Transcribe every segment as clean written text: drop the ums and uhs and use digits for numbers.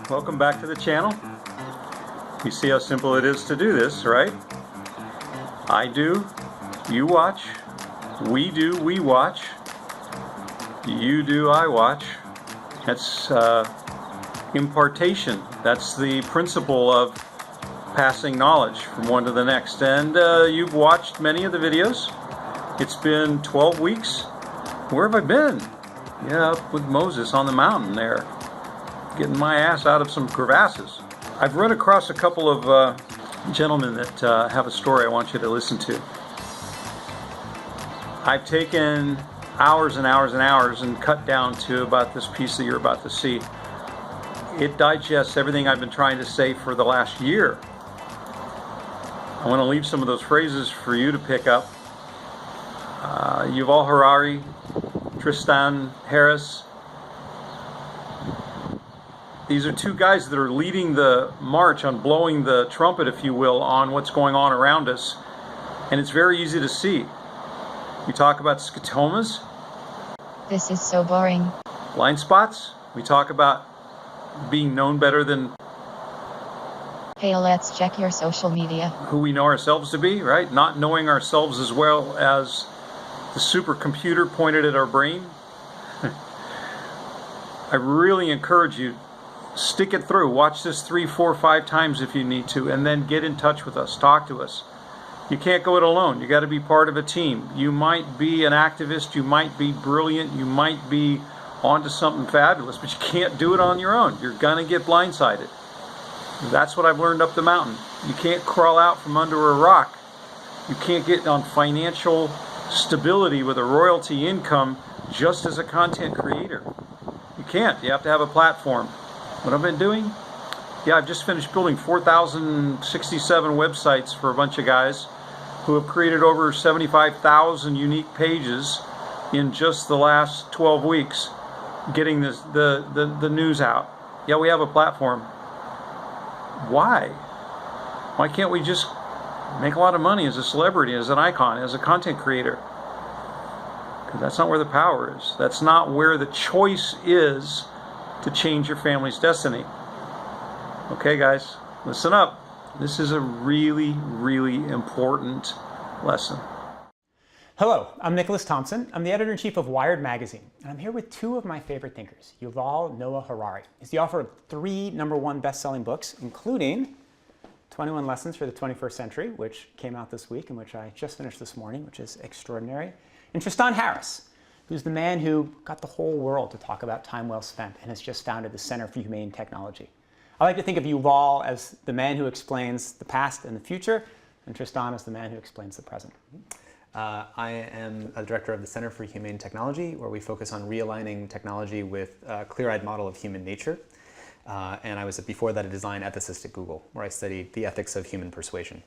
welcome back to the channel. You see how simple it is to do this, right? I do, you watch, we do, we watch, you do, I watch. That's impartation. That's the principle of passing knowledge from one to the next. And you've watched many of the videos. It's been 12 weeks. Where have I been? Yeah, up with Moses on the mountain there, getting my ass out of some crevasses. I've run across a couple of gentlemen that have a story I want you to listen to. I've taken hours and hours and hours and cut down to about this piece that you're about to see. It digests everything I've been trying to say for the last year. I want to leave some of those phrases for you to pick up. Yuval Harari, Tristan Harris. These are two guys that are leading the march on blowing the trumpet, if you will, on what's going on around us. And it's very easy to see. We talk about scotomas. This is so boring. Blind spots. We talk about being known better than Hey, let's check your social media. who we know ourselves to be, right? Not knowing ourselves as well as the supercomputer pointed at our brain. I really encourage you, stick it through. Watch this 3, 4, 5 times if you need to, and then get in touch with us. Talk to us. You can't go it alone. You got to be part of a team. You might be an activist. You might be brilliant. You might be onto something fabulous, but you can't do it on your own. You're going to get blindsided. That's what I've learned up the mountain. You can't crawl out from under a rock. You can't get on financial stability with a royalty income just as a content creator. You can't. You have to have a platform. What I've been doing? Yeah, I've just finished building 4,067 websites for a bunch of guys who have created over 75,000 unique pages in just the last 12 weeks, getting this, the news out. Yeah, we have a platform. Why? Why can't we just make a lot of money as a celebrity, as an icon, as a content creator? Because that's not where the power is. That's not where the choice is to change your family's destiny. Okay, guys, listen up. This is a really, really important lesson. Hello, I'm Nicholas Thompson. I'm the editor-in-chief of Wired magazine, and I'm here with two of my favorite thinkers, Yuval Noah Harari. He's the author of 3 #1 best-selling books, including 21 Lessons for the 21st Century, which came out this week and which I just finished this morning, which is extraordinary. And Tristan Harris, who's the man who got the whole world to talk about time well spent and has just founded the Center for Humane Technology. I like to think of Yuval as the man who explains the past and the future, and Tristan as the man who explains the present. I am a director of the Center for Humane Technology, where we focus on realigning technology with a clear-eyed model of human nature. And I was, before that, a design ethicist at Google, where I studied the ethics of human persuasion.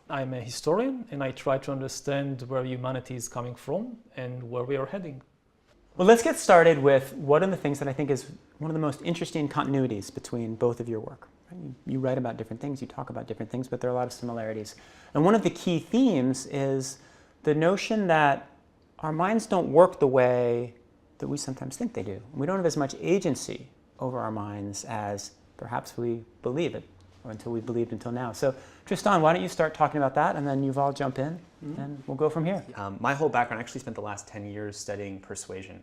I'm a historian, and I try to understand where humanity is coming from and where we are heading. Well, let's get started with one of the things that I think is one of the most interesting continuities between both of your work. You write about different things, you talk about different things, but there are a lot of similarities. And one of the key themes is the notion that our minds don't work the way that we sometimes think they do. We don't have as much agency over our minds as perhaps we believe it, or until we believed until now. So Tristan, why don't you start talking about that, and then Yuval jump in, and we'll go from here. My whole background, I actually spent the last 10 years studying persuasion.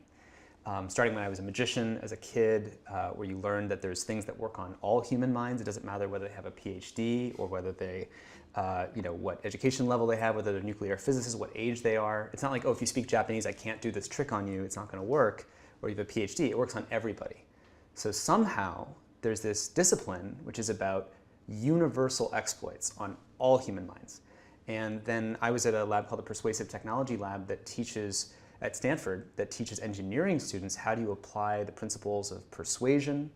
Starting when I was a magician as a kid, where you learn that there's things that work on all human minds. It doesn't matter whether they have a PhD or whether they, what education level they have, whether they're nuclear physicists, what age they are. It's not like, oh, if you speak Japanese, I can't do this trick on you, it's not going to work. Or you have a PhD, it works on everybody. So somehow there's this discipline which is about universal exploits on all human minds. And then I was at a lab called the Persuasive Technology Lab that teaches at Stanford, that teaches engineering students how do you apply the principles of persuasion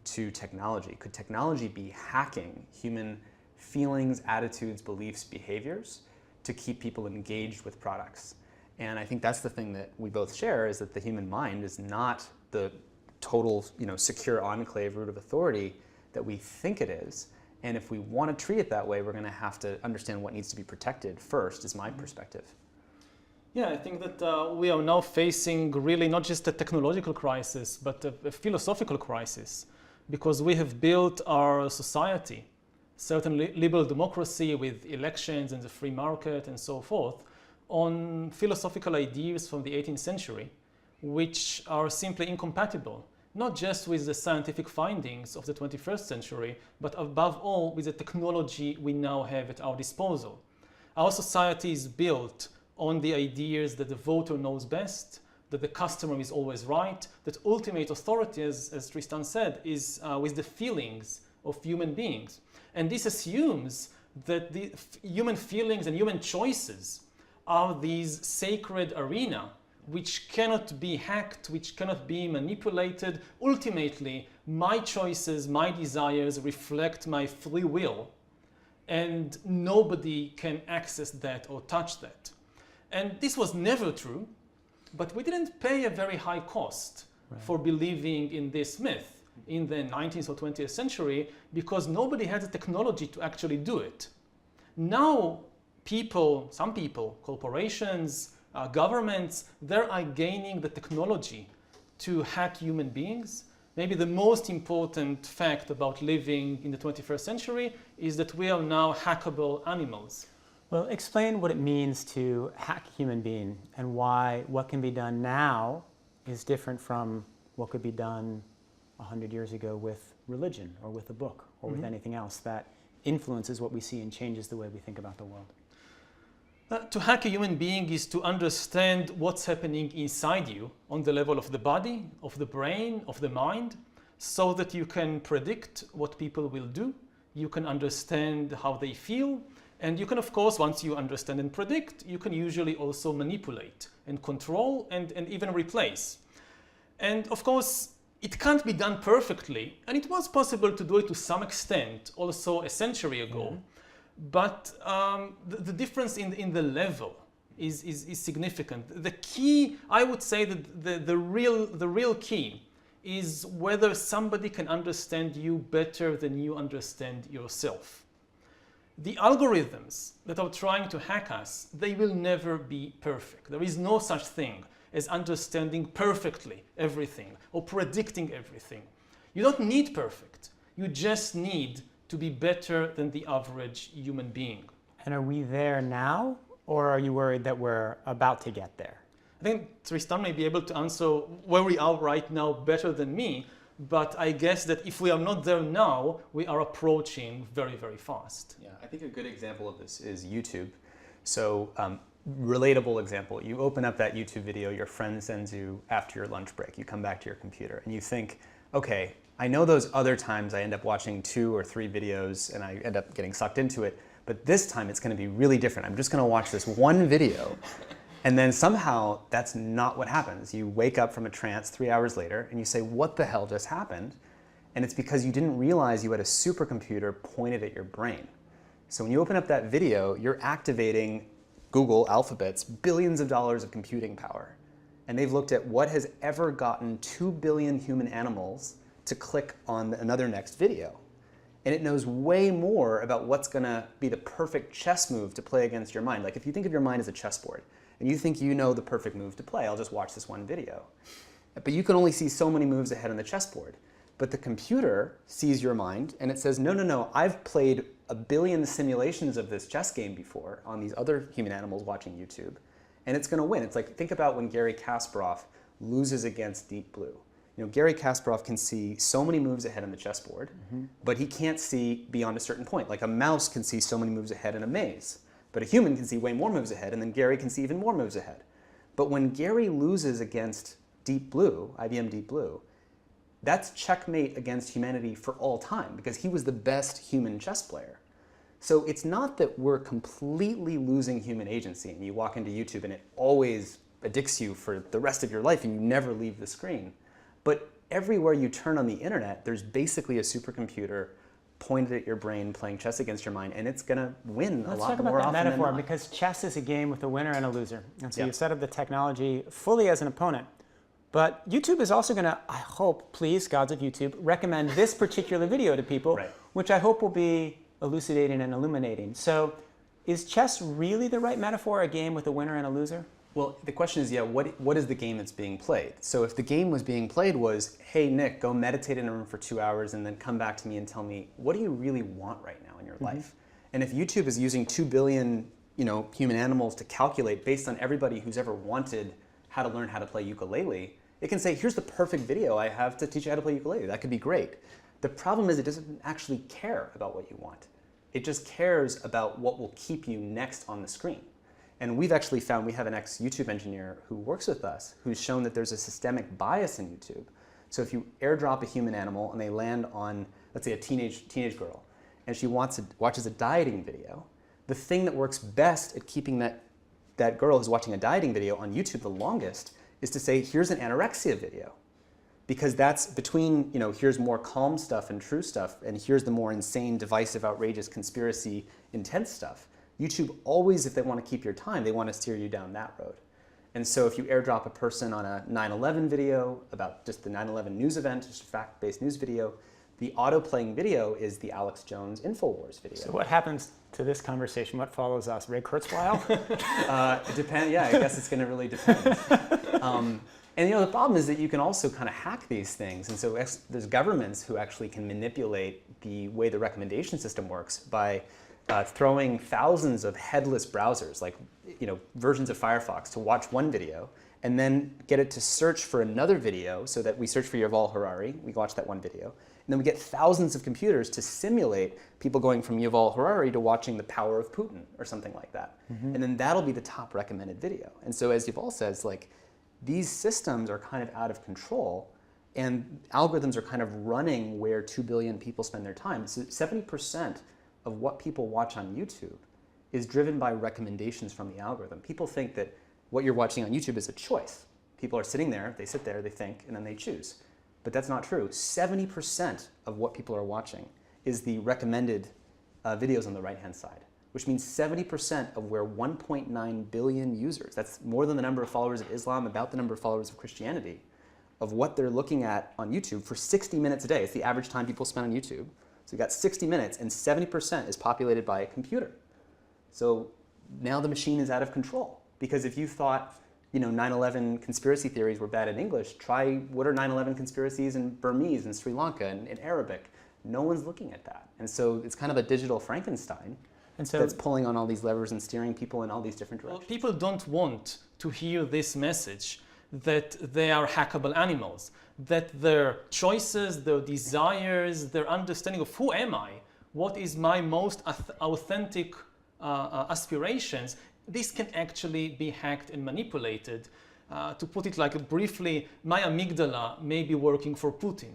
to technology. Could technology be hacking human feelings, attitudes, beliefs, behaviors to keep people engaged with products? And I think that's the thing that we both share, is that the human mind is not the total, secure enclave root of authority that we think it is. And if we want to treat it that way, we're going to have to understand what needs to be protected first, is my perspective. Yeah, I think that we are now facing really not just a technological crisis, but a philosophical crisis. because we have built our society, certainly liberal democracy with elections and the free market and so forth, on philosophical ideas from the 18th century, which are simply incompatible, not just with the scientific findings of the 21st century, but above all with the technology we now have at our disposal. Our society is built on the ideas that the voter knows best, that the customer is always right, that ultimate authority, as Tristan said, is with the feelings of human beings. And this assumes that the human feelings and human choices are these sacred arena which cannot be hacked, which cannot be manipulated. Ultimately, my choices, my desires reflect my free will, and nobody can access that or touch that. And this was never true, but we didn't pay a very high cost for believing in this myth in the 19th or 20th century, because nobody had the technology to actually do it. Now, some people, corporations, governments, they are gaining the technology to hack human beings. Maybe the most important fact about living in the 21st century is that we are now hackable animals. Well, explain what it means to hack a human being and why what can be done now is different from what could be done 100 years ago with religion or with a book or with anything else that influences what we see and changes the way we think about the world. To hack a human being is to understand what's happening inside you on the level of the body, of the brain, of the mind, so that you can predict what people will do, you can understand how they feel, and you can, of course, once you understand and predict, you can usually also manipulate and control and even replace. And of course, it can't be done perfectly, and it was possible to do it to some extent also a century ago. But the difference in the level is significant. The key, I would say that the real key is whether somebody can understand you better than you understand yourself. The algorithms that are trying to hack us, they will never be perfect. There is no such thing as understanding perfectly everything or predicting everything. You don't need perfect. You just need to be better than the average human being. And are we there now, or are you worried that we're about to get there? I think Tristan may be able to answer where we are right now better than me, but I guess that if we are not there now, we are approaching very, very fast. Yeah, I think a good example of this is YouTube. So, relatable example, you open up that YouTube video your friend sends you after your lunch break. You come back to your computer and you think, okay, I know those other times I end up watching 2 or 3 videos and I end up getting sucked into it, but this time it's going to be really different. I'm just going to watch this one video. And then somehow that's not what happens. You wake up from a trance 3 hours later and you say, what the hell just happened? And it's because you didn't realize you had a supercomputer pointed at your brain. So when you open up that video, you're activating Google, Alphabet's billions of dollars of computing power. And they've looked at what has ever gotten 2 billion human animals to click on another next video. And it knows way more about what's going to be the perfect chess move to play against your mind. Like if you think of your mind as a chessboard, and you think you know the perfect move to play, I'll just watch this one video. But you can only see so many moves ahead on the chessboard. But the computer sees your mind and it says, no, no, no, I've played 1 billion simulations of this chess game before on these other human animals watching YouTube, and it's going to win. It's like, think about when Gary Kasparov loses against Deep Blue. You know, Gary Kasparov can see so many moves ahead on the chessboard, but he can't see beyond a certain point. Like a mouse can see so many moves ahead in a maze, but a human can see way more moves ahead, and then Gary can see even more moves ahead. But when Gary loses against Deep Blue, IBM Deep Blue, that's checkmate against humanity for all time, because he was the best human chess player. So it's not that we're completely losing human agency, and you walk into YouTube and it always addicts you for the rest of your life and you never leave the screen. But everywhere you turn on the internet, there's basically a supercomputer pointed at your brain playing chess against your mind, and it's going to win a lot more often than not. Let's talk about that metaphor, because chess is a game with a winner and a loser. And so you've set up the technology fully as an opponent. But YouTube is also going to, I hope, please, gods of YouTube, recommend this particular video to people, which I hope will be elucidating and illuminating. So is chess really the right metaphor, a game with a winner and a loser? Well, the question is, what is the game that's being played? So if the game was being played was, hey, Nick, go meditate in a room for 2 hours and then come back to me and tell me, what do you really want right now in your life? And if YouTube is using 2 billion human animals to calculate based on everybody who's ever wanted how to learn how to play ukulele, it can say, here's the perfect video I have to teach you how to play ukulele. That could be great. The problem is it doesn't actually care about what you want. It just cares about what will keep you next on the screen. And we've actually found, we have an ex-YouTube engineer who works with us who's shown that there's a systemic bias in YouTube. So if you airdrop a human animal and they land on, let's say, a teenage girl, and she watches a dieting video, the thing that works best at keeping that girl who's watching a dieting video on YouTube the longest is to say, here's an anorexia video. Because that's between, here's more calm stuff and true stuff, and here's the more insane, divisive, outrageous, conspiracy, intense stuff. YouTube always, if they want to keep your time, they want to steer you down that road. And so if you airdrop a person on a 9/11 video about just the 9/11 news event, just a fact-based news video, the auto-playing video is the Alex Jones InfoWars video. So what happens to this conversation? What follows us? Ray Kurzweil? It depends. Yeah, I guess it's going to really depend. And the problem is that you can also kind of hack these things. And so there's governments who actually can manipulate the way the recommendation system works by throwing thousands of headless browsers, like versions of Firefox, to watch one video, and then get it to search for another video, so that we search for Yuval Harari, we watch that one video, and then we get thousands of computers to simulate people going from Yuval Harari to watching The Power of Putin or something like that. And then that'll be the top recommended video. And so as Yuval says, these systems are kind of out of control, and algorithms are kind of running where 2 billion people spend their time. So 70% of what people watch on YouTube is driven by recommendations from the algorithm. People think that what you're watching on YouTube is a choice. People are sitting there, they sit there, they think, and then they choose. But that's not true. 70% of what people are watching is the recommended videos on the right-hand side, which means 70% of where 1.9 billion users, that's more than the number of followers of Islam, about the number of followers of Christianity, of what they're looking at on YouTube for 60 minutes a day. It's the average time people spend on YouTube. So you've got 60 minutes, and 70% is populated by a computer. So now the machine is out of control. Because if you thought 9/11 conspiracy theories were bad in English, try what are 9/11 conspiracies in Burmese and Sri Lanka and in Arabic. No one's looking at that. And so it's kind of a digital Frankenstein that's pulling on all these levers and steering people in all these different directions. Well, people don't want to hear this message that they are hackable animals, that their choices, their desires, their understanding of who am I, what is my most authentic aspirations, this can actually be hacked and manipulated. To put it briefly, my amygdala may be working for Putin.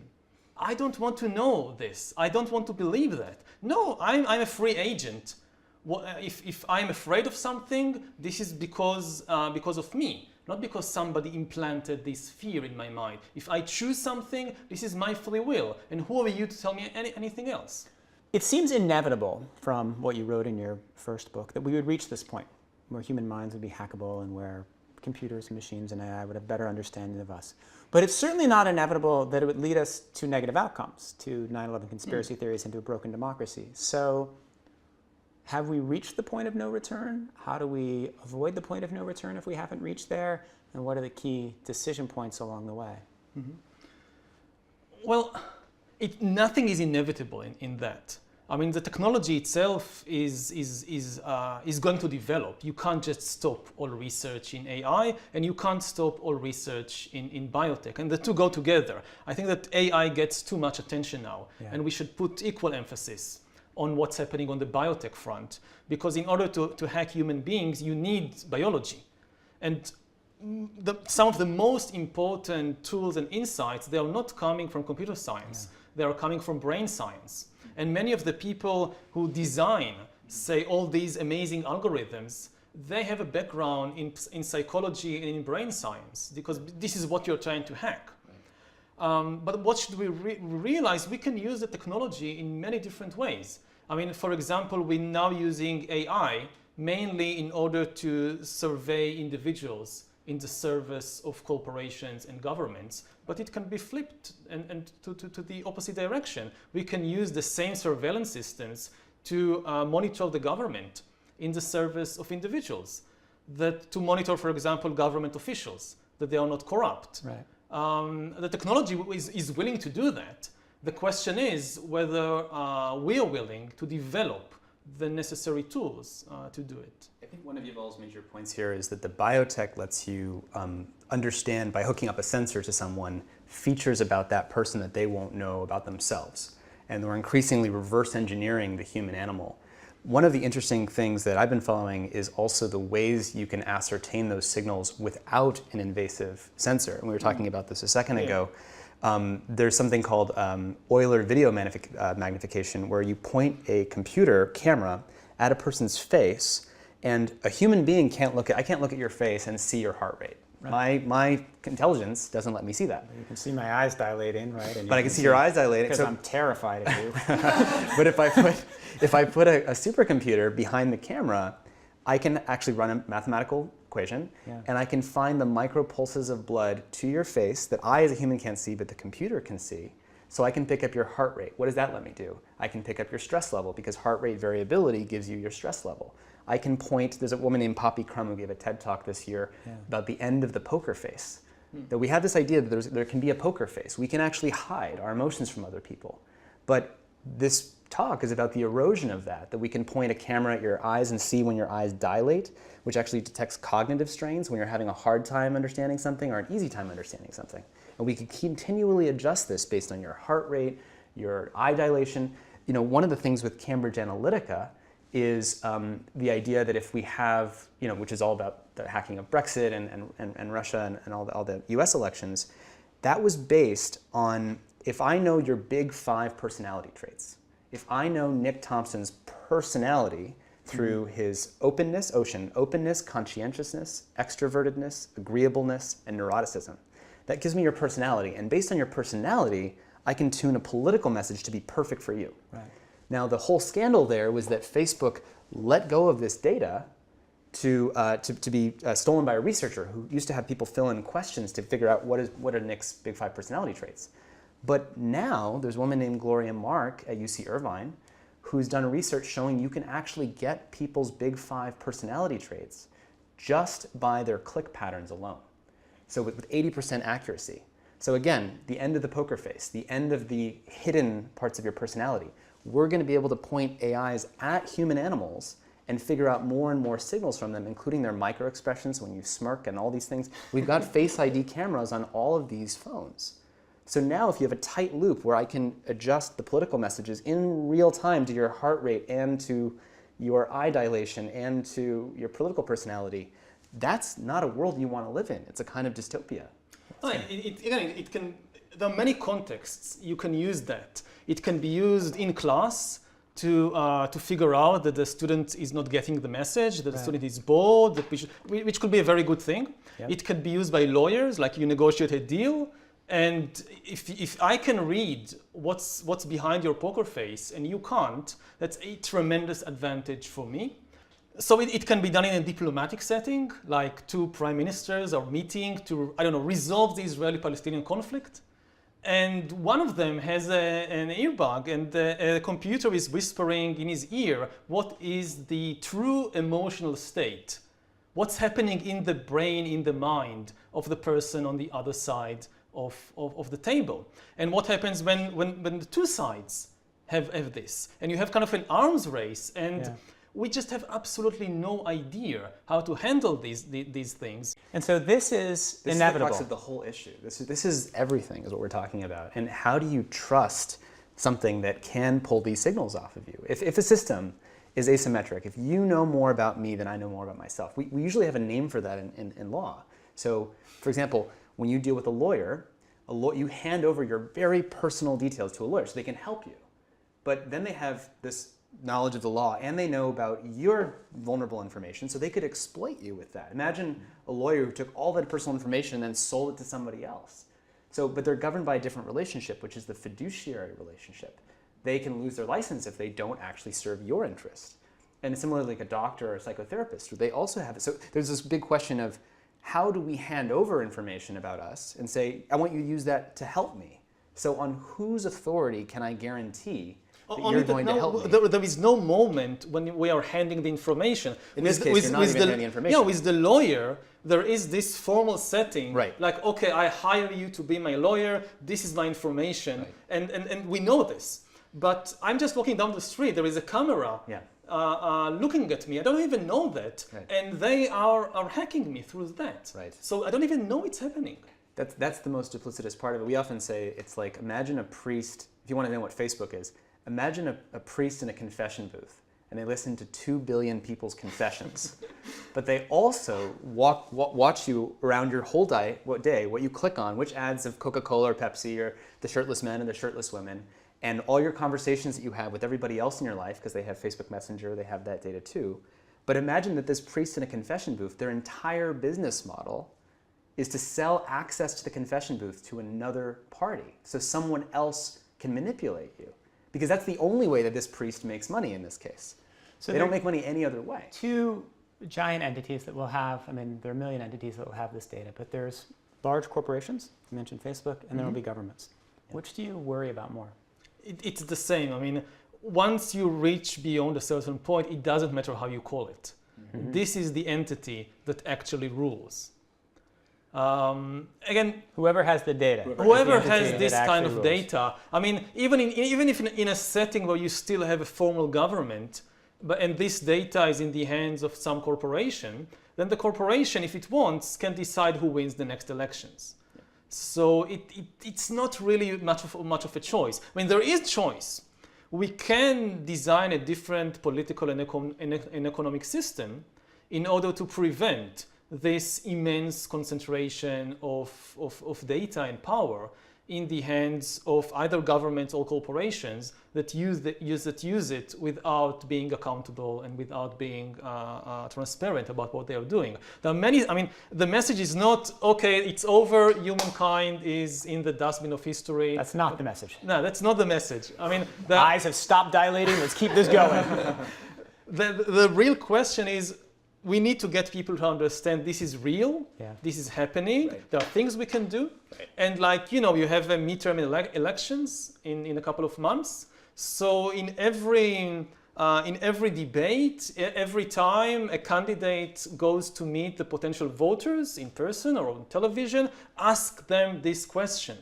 I don't want to know this. I don't want to believe that. No, I'm a free agent. If I'm afraid of something, this is because of me, not because somebody implanted this fear in my mind. If I choose something, this is my free will. And who are you to tell me anything else? It seems inevitable from what you wrote in your first book that we would reach this point where human minds would be hackable and where computers and machines and AI would have better understanding of us. But it's certainly not inevitable that it would lead us to negative outcomes, to 9/11 conspiracy theories and to a broken democracy. So have we reached the point of no return? How do we avoid the point of no return if we haven't reached there? And what are the key decision points along the way? Well, nothing is inevitable in that. I mean, the technology itself is going to develop. You can't just stop all research in AI, and you can't stop all research in biotech. And the two go together. I think that AI gets too much attention now, and we should put equal emphasis on what's happening on the biotech front. Because in order to hack human beings, you need biology. And some of the most important tools and insights, they are not coming from computer science. They are coming from brain science. And many of the people who design, say, all these amazing algorithms, they have a background in psychology and in brain science, because this is what you're trying to hack. But what should we realize? We can use the technology in many different ways. I mean, for example, we're now using AI mainly in order to survey individuals in the service of corporations and governments, but it can be flipped and to the opposite direction. We can use the same surveillance systems to monitor the government in the service of individuals. that to monitor, for example, government officials, that they are not corrupt. Right. The technology is willing to do that. The question is whether we are willing to develop the necessary tools to do it. I think one of Yuval's major points here is that the biotech lets you understand, by hooking up a sensor to someone, features about that person that they won't know about themselves. And we're increasingly reverse engineering the human animal. One of the interesting things that I've been following is also the ways you can ascertain those signals without an invasive sensor. And we were talking about this a second ago. There's something called Euler video magnification, where you point a computer camera at a person's face, and a human being I can't look at your face and see your heart rate. Right. My intelligence doesn't let me see that. You can see my eyes dilating, right? But I can see your eyes dilating. Because I'm terrified of you. But if I put a supercomputer behind the camera, I can actually run a mathematical equation, and I can find the micropulses of blood to your face that I as a human can't see, but the computer can see. So I can pick up your heart rate. What does that let me do? I can pick up your stress level, because heart rate variability gives you your stress level. I can point, there's a woman named Poppy Crum who gave a TED talk this year about the end of the poker face. That we have this idea that there can be a poker face. We can actually hide our emotions from other people. But this talk is about the erosion of that we can point a camera at your eyes and see when your eyes dilate, which actually detects cognitive strains when you're having a hard time understanding something or an easy time understanding something. And we can continually adjust this based on your heart rate, your eye dilation. You know, one of the things with Cambridge Analytica is the idea that if we have, which is all about the hacking of Brexit and Russia and all the US elections, that was based on, if I know your big 5 personality traits, if I know Nick Thompson's personality through his openness, conscientiousness, extrovertedness, agreeableness, and neuroticism, that gives me your personality. And based on your personality, I can tune a political message to be perfect for you. Right. Now, the whole scandal there was that Facebook let go of this data to be stolen by a researcher who used to have people fill in questions to figure out what are Nick's big 5 personality traits. But now there's a woman named Gloria Mark at UC Irvine who's done research showing you can actually get people's big 5 personality traits just by their click patterns alone. So with 80% accuracy. So again, the end of the poker face, the end of the hidden parts of your personality. We're going to be able to point AIs at human animals and figure out more and more signals from them, including their micro expressions when you smirk and all these things. We've got Face ID cameras on all of these phones. So now if you have a tight loop where I can adjust the political messages in real time to your heart rate and to your eye dilation and to your political personality, that's not a world you want to live in. It's a kind of dystopia. There are many contexts you can use that. It can be used in class to figure out that the student is not getting the message, that the student is bored, which could be a very good thing. Yep. It can be used by lawyers, like you negotiate a deal, and if I can read what's behind your poker face and you can't, that's a tremendous advantage for me. So it can be done in a diplomatic setting, like 2 prime ministers are meeting to, resolve the Israeli-Palestinian conflict. And one of them has an earbug, and the computer is whispering in his ear what is the true emotional state, what's happening in the brain, in the mind of the person on the other side of the table. And what happens when the 2 sides have this. And you have kind of an arms race, and we just have absolutely no idea how to handle these things. And so this is inevitable. This is the crux of the whole issue. This is everything, is what we're talking about. And how do you trust something that can pull these signals off of you? If a system is asymmetric, if you know more about me than I know more about myself, we usually have a name for that in law. So, for example, when you deal with a lawyer, you hand over your very personal details to a lawyer so they can help you. But then they have this knowledge of the law and they know about your vulnerable information, so they could exploit you with that. Imagine a lawyer who took all that personal information and then sold it to somebody else. But they're governed by a different relationship, which is the fiduciary relationship. They can lose their license if they don't actually serve your interest. And similarly, like a doctor or a psychotherapist, they also have it. So there's this big question of, how do we hand over information about us and say, I want you to use that to help me? So on whose authority can I guarantee you're going to help me. There is no moment when we are handing the information. In this case, you're not even handing the information. Yeah, with the lawyer, there is this formal setting. Right. Like, okay, I hire you to be my lawyer. This is my information. Right. And we know this. But I'm just walking down the street. There is a camera looking at me. I don't even know that. Right. And they are hacking me through that. Right. So I don't even know it's happening. That's the most duplicitous part of it. We often say it's like, imagine a priest, if you want to know what Facebook is, imagine a priest in a confession booth, and they listen to 2 billion people's confessions. But they also watch you around your whole day, what you click on, which ads of Coca-Cola or Pepsi or the shirtless men and the shirtless women, and all your conversations that you have with everybody else in your life, because they have Facebook Messenger, they have that data too. But imagine that this priest in a confession booth, their entire business model is to sell access to the confession booth to another party, so someone else can manipulate you. Because that's the only way that this priest makes money in this case. So they don't make money any other way. Two giant entities that will have, I mean, there are a million entities that will have this data, but there's large corporations, you mentioned Facebook, and there will be governments. Which do you worry about more? It's the same. I mean, once you reach beyond a certain point, it doesn't matter how you call it. This is the entity that actually rules. Again, whoever has the data. Whoever has this kind of data. I mean, even if in a setting where you still have a formal government, and this data is in the hands of some corporation, then the corporation, if it wants, can decide who wins the next elections. So it's not really much of a choice. I mean, there is choice. We can design a different political and economic system in order to prevent this immense concentration of data and power in the hands of either governments or corporations that use it without being accountable and without being transparent about what they are doing. There are many. I mean, the message is not okay. It's over. Humankind is in the dustbin of history. That's not the message. No, that's not the message. I mean, the eyes have stopped dilating. Let's keep this going. The real question is, we need to get people to understand this is real, this is happening, there are things we can do. And like, you have a midterm elections in a couple of months. So in every debate, every time a candidate goes to meet the potential voters in person or on television, ask them this question.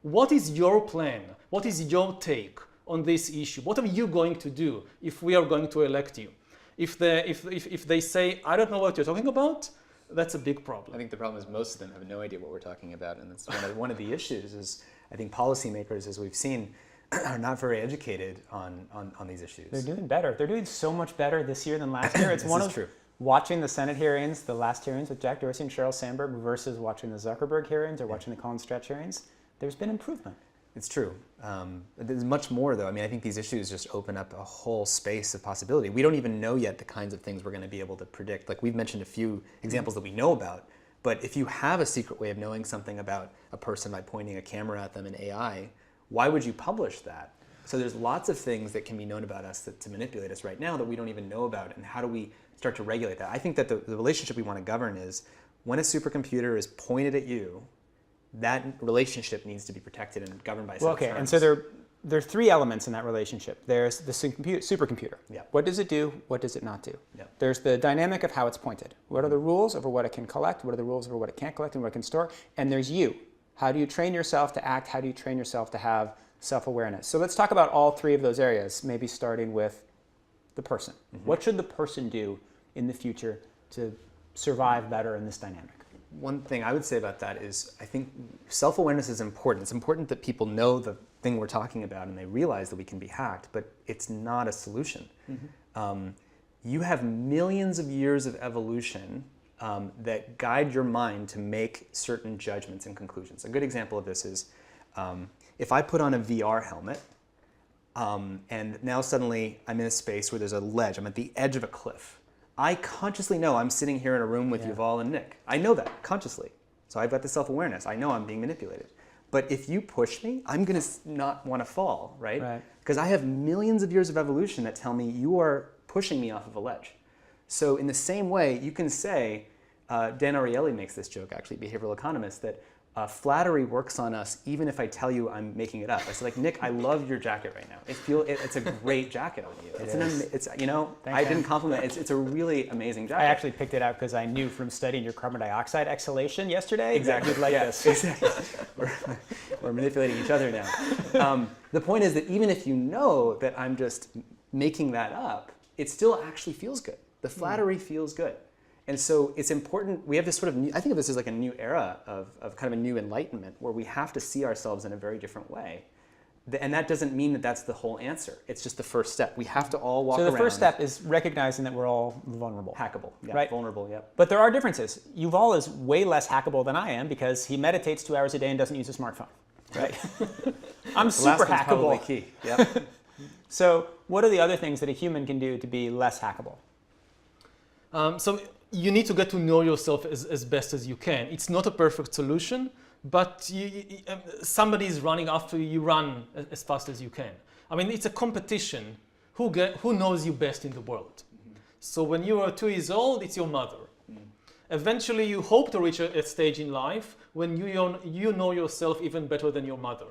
What is your plan? What is your take on this issue? What are you going to do if we are going to elect you? If they say, I don't know what you're talking about, that's a big problem. I think the problem is most of them have no idea what we're talking about, and that's one of the issues is I think policymakers, as we've seen, are not very educated on these issues. They're doing better. They're doing so much better this year than last year. It's true. Watching the Senate hearings, the last hearings with Jack Dorsey and Sheryl Sandberg versus watching the Zuckerberg hearings or watching the Colin Stretch hearings, there's been improvement. It's true. There's much more, though. I mean, I think these issues just open up a whole space of possibility. We don't even know yet the kinds of things we're going to be able to predict. Like, we've mentioned a few examples that we know about, but if you have a secret way of knowing something about a person by pointing a camera at them in AI, why would you publish that? So there's lots of things that can be known about us to manipulate us right now that we don't even know about, and how do we start to regulate that? I think that the relationship we want to govern is when a supercomputer is pointed at you, that relationship needs to be protected and governed by a set of terms. And so there are three elements in that relationship. There's the supercomputer. Yeah. What does it do? What does it not do? Yeah. There's the dynamic of how it's pointed. What are the rules over what it can collect? What are the rules over what it can't collect and what it can store? And there's you. How do you train yourself to act? How do you train yourself to have self-awareness? So let's talk about all three of those areas, maybe starting with the person. What should the person do in the future to survive better in this dynamic? One thing I would say about that is I think self-awareness is important. It's important that people know the thing we're talking about and they realize that we can be hacked, but it's not a solution. You have millions of years of evolution that guide your mind to make certain judgments and conclusions. A good example of this is if I put on a VR helmet and now suddenly I'm in a space where there's a ledge, I'm at the edge of a cliff. I consciously know I'm sitting here in a room with Yuval and Nick. I know that consciously. So I've got the self-awareness. I know I'm being manipulated. But if you push me, I'm going to not want to fall, right? Because I have millions of years of evolution that tell me you are pushing me off of a ledge. So in the same way, you can say, Dan Ariely makes this joke, actually, behavioral economist, that flattery works on us even if I tell you I'm making it up. I said, like, Nick, I love your jacket right now. It's a great jacket on you. I didn't compliment it. It's a really amazing jacket. I actually picked it out because I knew from studying your carbon dioxide exhalation yesterday that you'd like this. Exactly. We're manipulating each other now. The point is that even if you know that I'm just making that up, it still actually feels good. The flattery feels good. And so it's important, we have this sort of, I think of this as like a new era of kind of a new enlightenment where we have to see ourselves in a very different way. And that doesn't mean that that's the whole answer. It's just the first step. We have to all walk around. So the first step is recognizing that we're all vulnerable. Hackable, yeah, right? Vulnerable, yeah. But there are differences. Yuval is way less hackable than I am because he meditates 2 hours a day and doesn't use a smartphone, right? I'm super hackable. Probably key, yeah. So what are the other things that a human can do to be less hackable? So you need to get to know yourself as best as you can. It's not a perfect solution, but somebody is running after you, you run as fast as you can. I mean, it's a competition. Who knows you best in the world? So when you are 2 years old, it's your mother. Eventually, you hope to reach a stage in life when you know yourself even better than your mother.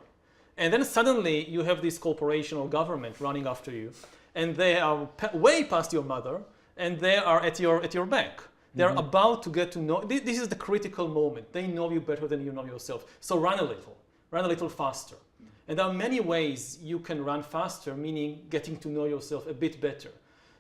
And then suddenly, you have this corporation or government running after you, and they are way past your mother, and they are at your back. They're about to get to know, this is the critical moment. They know you better than you know yourself. So run a little faster. And there are many ways you can run faster, meaning getting to know yourself a bit better.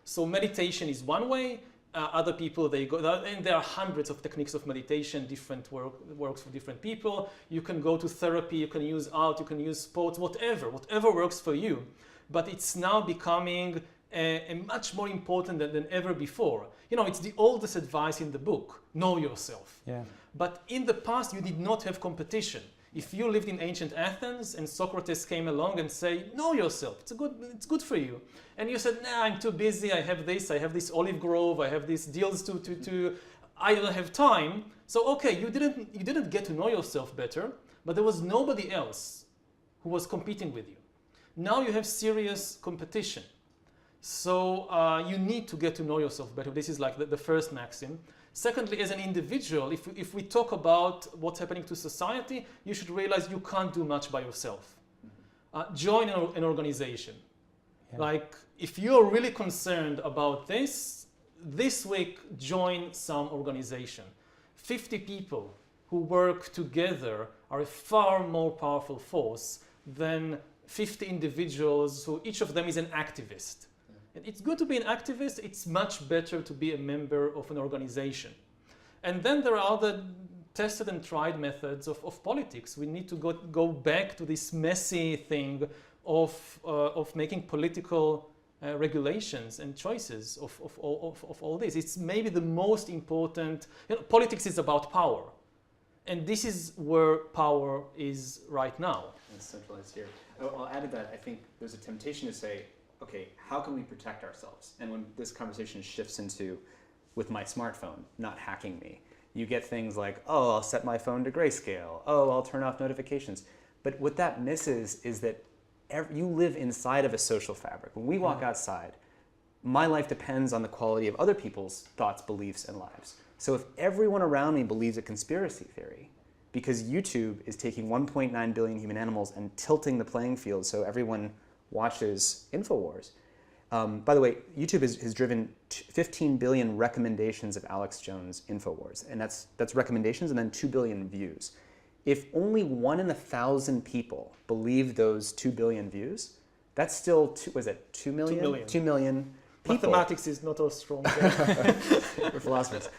So meditation is one way. Other people, and there are hundreds of techniques of meditation, different works for different people. You can go to therapy, you can use art, you can use sports, whatever works for you. But it's now becoming much more important than ever before. You know, it's the oldest advice in the book, know yourself. Yeah. But in the past, you did not have competition. If you lived in ancient Athens and Socrates came along and say, know yourself, it's good for you. And you said, nah, I'm too busy, I have this olive grove, I have these deals I don't have time. So okay, you didn't get to know yourself better, but there was nobody else who was competing with you. Now you have serious competition. So you need to get to know yourself better. This is like the first maxim. Secondly, as an individual, if we talk about what's happening to society, you should realize you can't do much by yourself. Join an organization. Yeah. Like, if you're really concerned about this week, join some organization. 50 people who work together are a far more powerful force than 50 individuals who each of them is an activist. And it's good to be an activist. It's much better to be a member of an organization. And then there are other tested and tried methods of politics. We need to go back to this messy thing of making political regulations and choices of all this. It's maybe the most important. Politics is about power. And this is where power is right now. It's centralized here. I'll add to that, I think there's a temptation to say, okay, how can we protect ourselves? And when this conversation shifts into, with my smartphone, not hacking me, you get things like, oh, I'll set my phone to grayscale. Oh, I'll turn off notifications. But what that misses is that you live inside of a social fabric. When we walk outside, my life depends on the quality of other people's thoughts, beliefs, and lives. So if everyone around me believes a conspiracy theory, because YouTube is taking 1.9 billion human animals and tilting the playing field so everyone watches InfoWars. By the way, YouTube has driven 15 billion recommendations of Alex Jones' InfoWars, and that's recommendations and then 2 billion views. If only 1 in 1,000 people believe those 2 billion views, that's still 2 million? 2 million. 2 million people. Mathematics is not as strong. We're philosophers.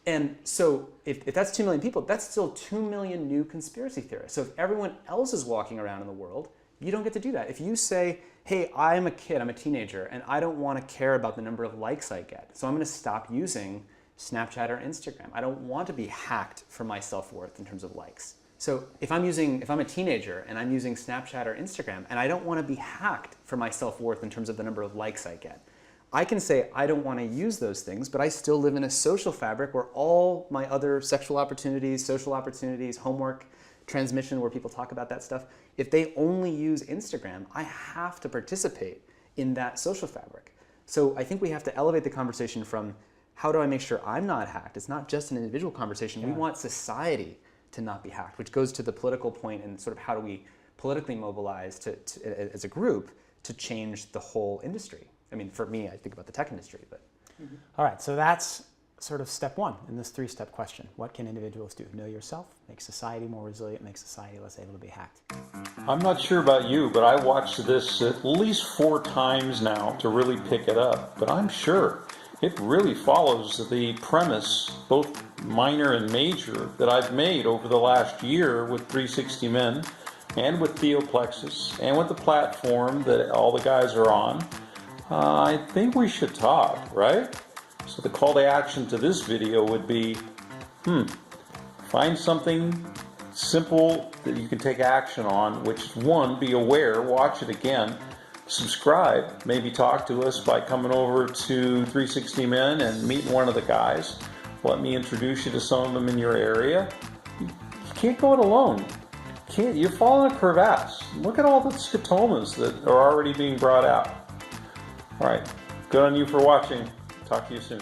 And so if that's 2 million people, that's still 2 million new conspiracy theorists. So if everyone else is walking around in the world, you don't get to do that. If you say, hey, I'm a kid, I'm a teenager, and I don't want to care about the number of likes I get, so I'm going to stop using Snapchat or Instagram. I don't want to be hacked for my self-worth in terms of likes. So if I'm a teenager and I'm using Snapchat or Instagram, and I don't want to be hacked for my self-worth in terms of the number of likes I get, I can say I don't want to use those things, but I still live in a social fabric where all my other sexual opportunities, social opportunities, homework, transmission where people talk about that stuff, if they only use Instagram, I have to participate in that social fabric. So I think we have to elevate the conversation from how do I make sure I'm not hacked? It's not just an individual conversation. Yeah. We want society to not be hacked, which goes to the political point and sort of how do we politically mobilize as a group to change the whole industry. I mean, for me, I think about the tech industry, but. All right, so that's sort of step one in this three-step question. What can individuals do? Know yourself, make society more resilient, make society less able to be hacked. I'm not sure about you, but I watched this at least 4 times now to really pick it up. But I'm sure it really follows the premise, both minor and major, that I've made over the last year with 360 Men and with Theoplexus and with the platform that all the guys are on. I think we should talk, right? So the call to action to this video would be, find something simple that you can take action on, which is 1, be aware, watch it again, subscribe, maybe talk to us by coming over to 360 Men and meeting one of the guys. Let me introduce you to some of them in your area. You can't go it alone. You're falling a crevasse. Look at all the scotomas that are already being brought out. All right, good on you for watching. Talk to you soon.